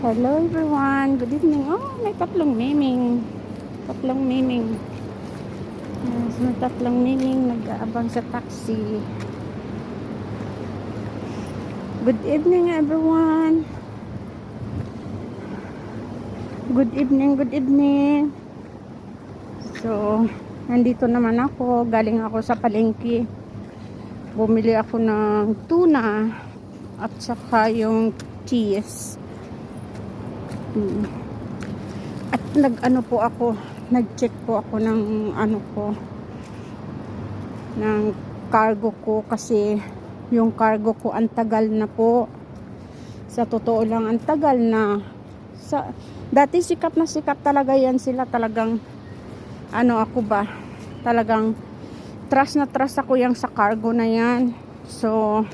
Hello everyone, good evening. Oh, may tatlong miming. Tatlong miming. Yes, may tatlong miming nag-aabang sa taxi. Good evening everyone. Good evening, good evening. So, nandito naman ako. Galing ako sa palengke. Bumili ako ng tuna at saka yung cheese. At nag-check po ako ng ng cargo ko kasi yung cargo ko ang tagal na po. Sa totoo lang ang tagal na. Dati sikat na sikat talaga yan sila, talagang talagang trust na trust ako yang sa cargo na yan. So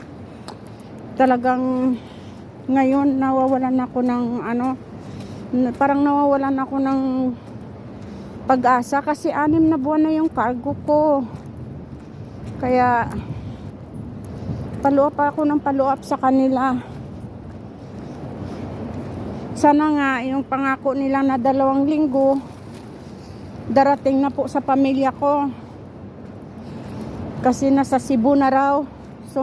talagang ngayon nawawalan ako ng parang nawawalan ako ng pag-asa kasi 6 na buwan na yung cargo ko. Kaya follow-up ako ng follow-up sa kanila. Sana nga yung pangako nila na 2 linggo darating na po sa pamilya ko. Kasi nasa Cebu na raw. So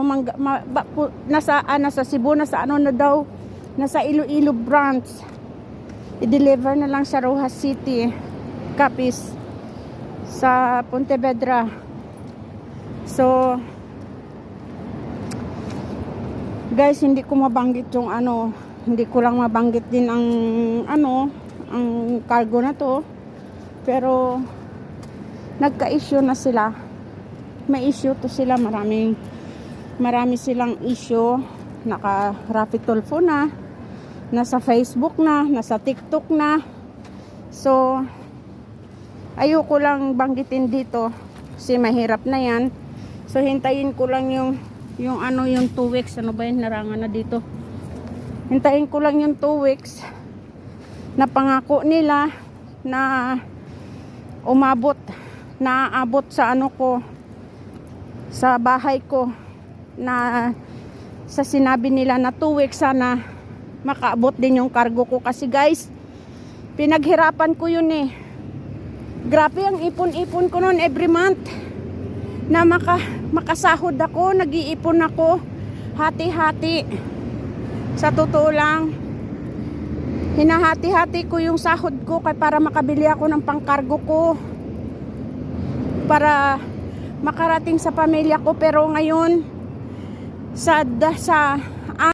nasa Cebu na sa nasa Iloilo branch. I-deliver na lang sa Rojas City, Capiz, sa Pontevedra. So guys, hindi ko mabanggit yung hindi ko lang mabanggit din ang cargo na to. Pero nagka-issue na sila. May issue to sila, marami silang issue. Naka-Rapid Tulfo na, nasa Facebook na, nasa TikTok na. So ayoko lang banggitin dito kasi mahirap na yan. So hintayin ko lang yung 2 weeks. Ano ba yun, narangan na dito. Hintayin ko lang yung 2 weeks na pangako nila na aabot sa sa bahay ko, na sa sinabi nila na 2 weeks sana makaabot din yung cargo ko. Kasi guys, pinaghirapan ko yun eh. Grabe ang ipon-ipon ko noon every month na makasahod ako. Nag-iipon ako hati-hati. Sa totoo lang, hinahati-hati ko yung sahod ko para makabili ako ng pangkargo ko, para makarating sa pamilya ko. Pero ngayon sa